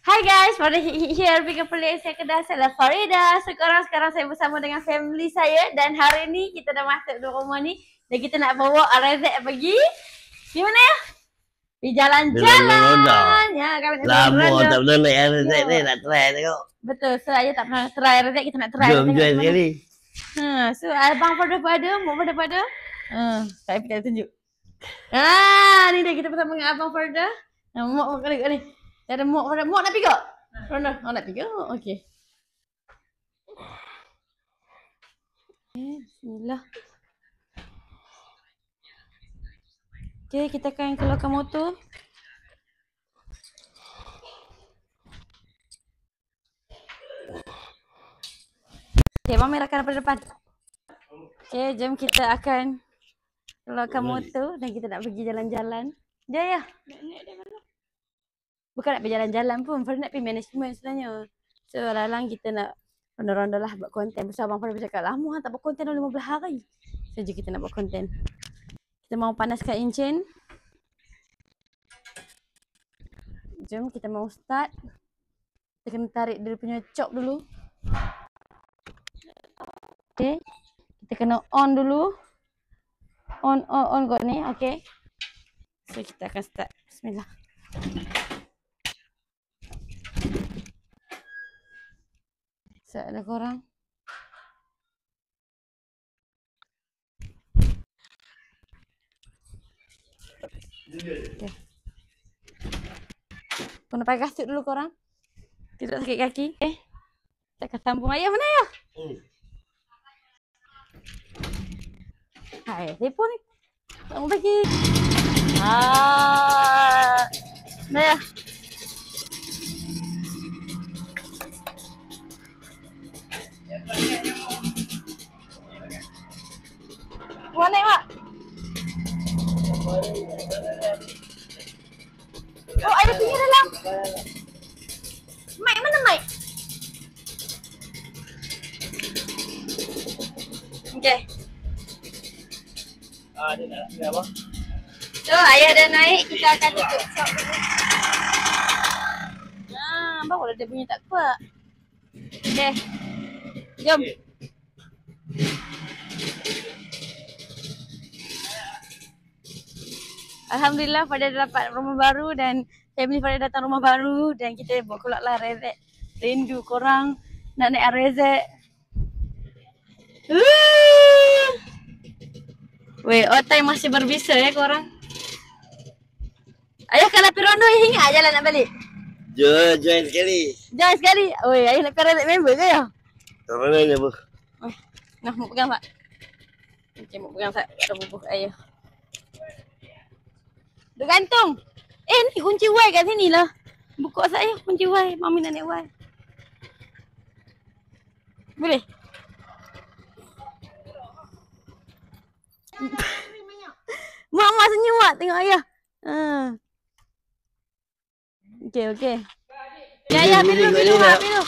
Hai guys, pada here Bigger Place saya Kedah, saya Farida. Sekarang saya bersama dengan family saya dan hari ni kita dah masuk di rumah ni dan kita nak bawa Arazek pergi di mana ya? Di jalan-jalan. Ya, kami nak lama tak pernah naik Arazek ni, nak try tengok. Betul, saya tak pernah try Arazek, kita nak try. Jom join sekali. So abang pada, mak pada. Saya kita tunjuk. Ni dia kita bersama dengan abang Farida. Mak kali. Ada mak nak pergi ke? Ronda, nak pergi ke? Okey. Bismillah. Okey, kita akan keluarkan motor. Okey, Mami akan daripada depan. Okey, jom kita akan keluarkan motor dan kita nak pergi jalan-jalan. Jaya. Naik dia mana? Bukan nak pergi jalan-jalan pun, Farida nak pergi management sebenarnya. So, lalang kita nak ronda-ronda lah buat konten. Pasal Abang Farida bercakap, lama tak buat konten dah 15 hari. So, jom kita nak buat konten. Kita mau panaskan enjin. Jom kita mau start. Kita kena tarik dia punya chok dulu. Okay. Kita kena on dulu. On kot ni, okay. So, kita akan start. Bismillah. So, ada korang. Okay. Kena pakai kasut dulu korang. Tidak sakit kaki. Kita akan sambung. Ayah mana ayah? Hai, telefon ni. Tak mau bagi. Dah ya. Buat naik mak. Oh, ada punya dalam. Mic mana mic? Okay. Dia nak pergi apa? So, ayah dah naik. Kita akan tutup shop dulu. Baru dia bunyi tak kuat. Okay. Jom. Alhamdulillah Farida dapat rumah baru dan family Farida datang rumah baru dan kita bawa keluar lah Arazek. Rindu korang nak naik Arazek. Weh, otai masih berbisa ya korang. Ayah kalau pergi ronda ingat jalan nak balik? Join sekali. Join sekali. Weh, ayah nak pergi Arazek member ke ya? Mana ni apa? Nah, mau pegang tak? Okay, mau pegang tak? Kita bubuh ayah. Duk gantung. Ni kunci Y kat sini lah. Buka saya kunci Y. Mami nak naik Y. Boleh? Mak senyum mak tengok ayah. Okey. Ya, biru mak, biru.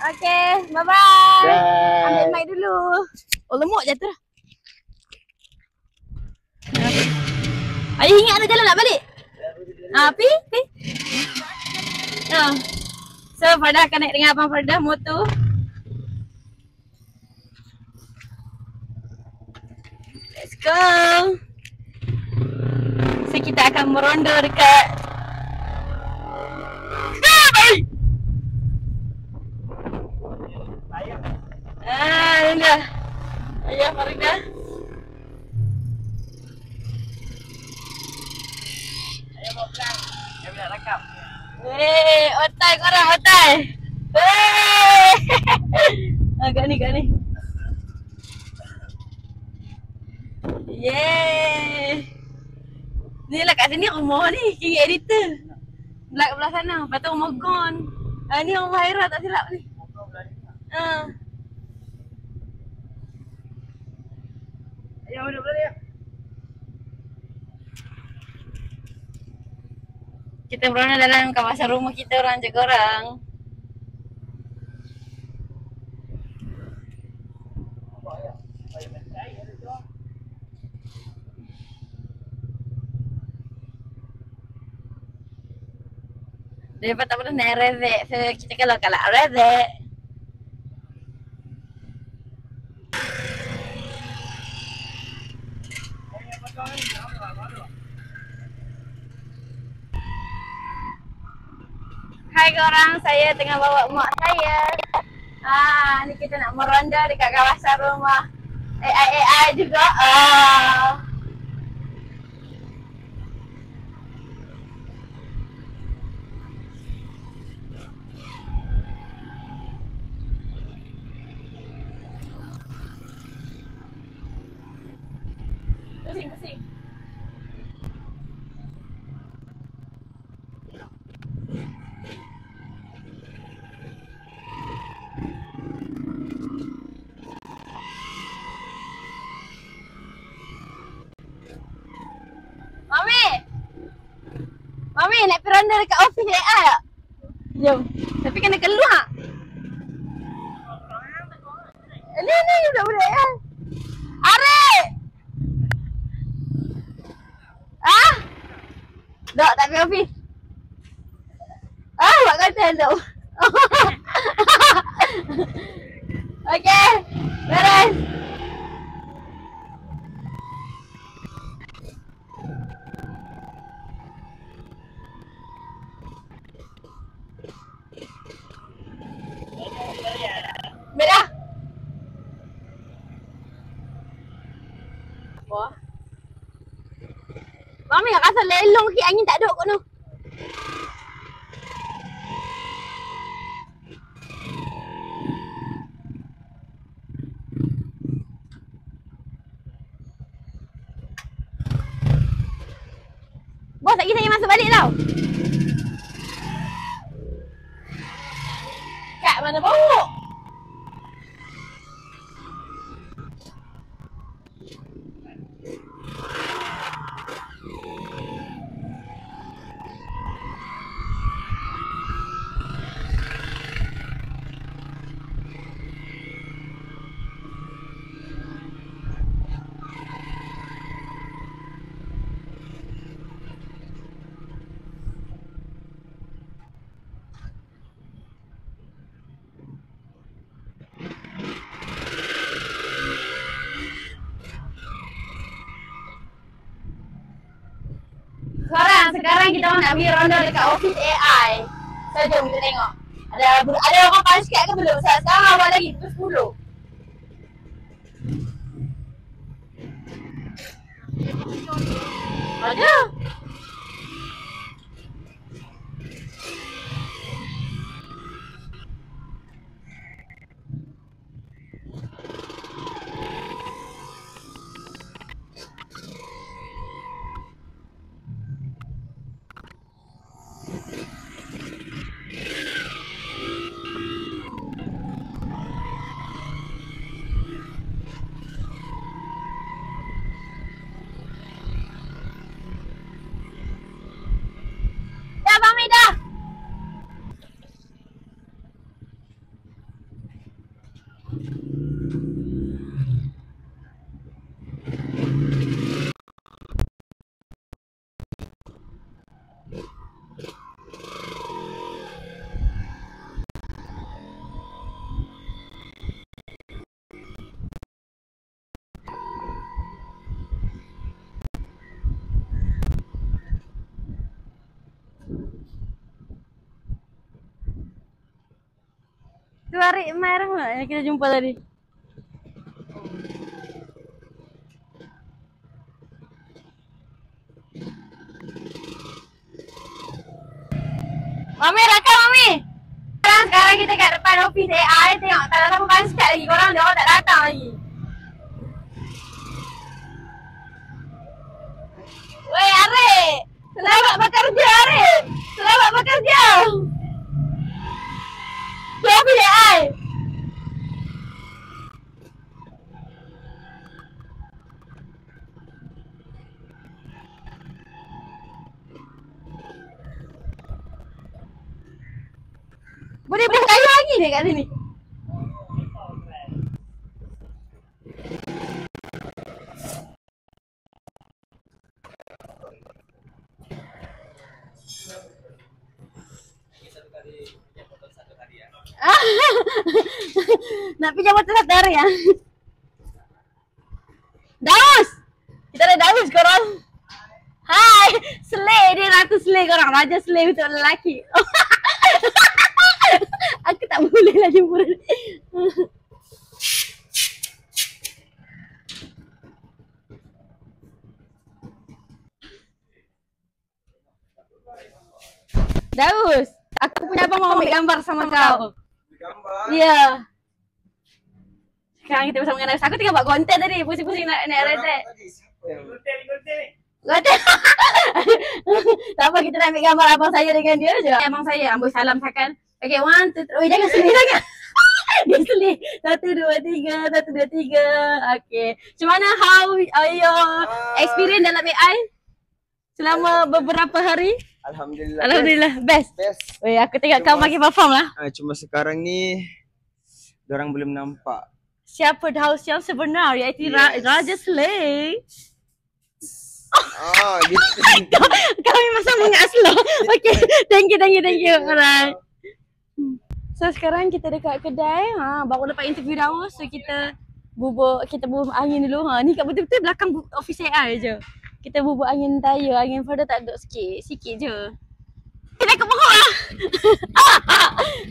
Okey, bye-bye. Ambil mic dulu. Oh, lemuk jatuh. Ayah ingat ada jalan nak balik? Pi. So, Farida akan naik dengan abang Farida motor. Let's go. So, kita akan meronda dekat ini dah. Ayah Farida. Dia nak rakam. Otai korang, otai. Kat ni. Yeay. Ni lah kat sini rumah ni, kiri editor. Belah sana, lepas tu rumah Gon. Ni rumah Haira tak silap ni. Ayah duduk belah dia. Kita beronda dalam kawasan rumah kita orang jaga orang. Daripada tak pernah naik rezek. So kita kalau kalah rezek. Hai korang, saya tengah bawa mak saya. Ni kita nak meronda dekat kawasan rumah AI juga. Pusing. Mami nak pergi ronda dekat office AI tak? Jom. Tapi kena keluar. Ni budak-budak ya. Arif! Dok, tak pergi office. Buat konten dok. Okey. Beres. Merah. Wah. Mami nak rasa lelong sikit, angin tak duk kat tu. Bos, lagi saya masuk balik tau. Kat mana bau? Sekarang kita nak pergi ronda dekat office AI. So jom kita tengok. Ada orang paling sikit ke belum? Sekarang awal lagi, pukul 10. Ada. Tu Arik merah yang kita jumpa tadi. Mami, rakam Mami. Sekarang kita kat depan office AI. Tengok tak ada siapa paling sikit lagi. Korang dia orang tak datang lagi. Weh Arik, selamat bekerja Arik. Selamat bekerja. Tu office AI. Boleh kayu lagi ni kat sini. Nak pinjam motor satu hari ya? Daus! Kita ada Daus korang. Hai! Slay dia, ratu slay korang. Raja slay untuk lelaki. Aku tak boleh lah jumpa. Daus, aku punya abang mau ambil gambar sama kau. Ya. Sekarang kita bersama dengan Daus. Aku tengah buat konten tadi, pusing-pusing nak reset. Konten. Tak apa, kita nak ambil gambar abang saya dengan dia je. Abang saya, ambil salam sakan. Okay, 1, 2, 3. Jangan sedih sangat. Dia sedih. 1, 2, 3, 1, 2, 3. Okay. Macam mana, how are your experience dalam AI? Selama beberapa hari? Alhamdulillah. Best. Weh, aku tengok kau makin perform lah. Cuma sekarang ni dorang belum nampak. Siapa Daus yang sebenar, iaitu Raja Slay. Gitu. Kau memang sama dengan Aslo. Okay, thank you. Alright. So sekarang kita dekat kedai. Baru lepas interview Daus, so kita bubuk angin dulu. Ni kat betul-betul belakang office AI je. Kita bubuk angin tayar, angin pada tak duduk sikit je. Kita ke pokok lah.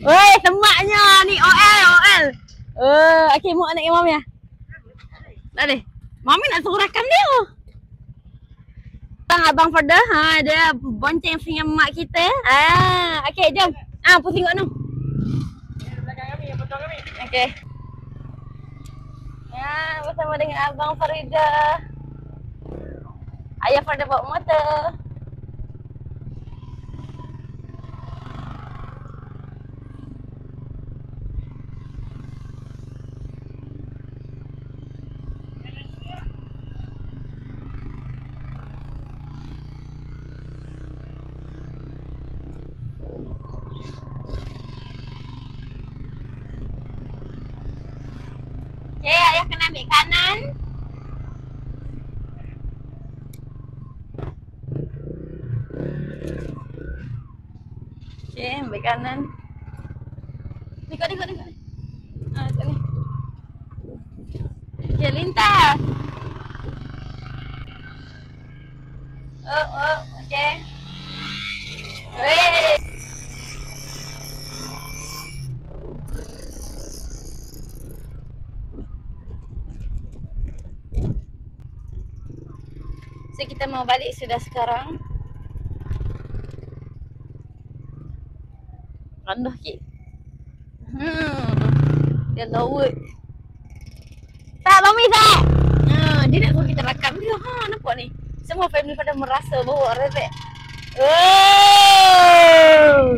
Weh, semaknya ni OL. Okay, mau anak dengan Mami lah. Tak boleh. Mami nak suruh rakam dia. Abang Farda, dia bonceng dengan mak kita. Okay, jom. Pusing kat tu. Belakang kami, yang betul kami. Okay. Bersama dengan Abang Farida. Ayah Farda bawa motor. Okay, ayah kena ambil kanan. Okay, ambil kanan. Tengok. Kat ni. Okay, lintas. Okay. Weh. So kita mau balik sudah sekarang. Rendah sikit. Dia lower. Tak, Mami tak. Dia nak suruh kita rakam dia. Nampak ni. Semua family pada merasa bawa rezek. Oh.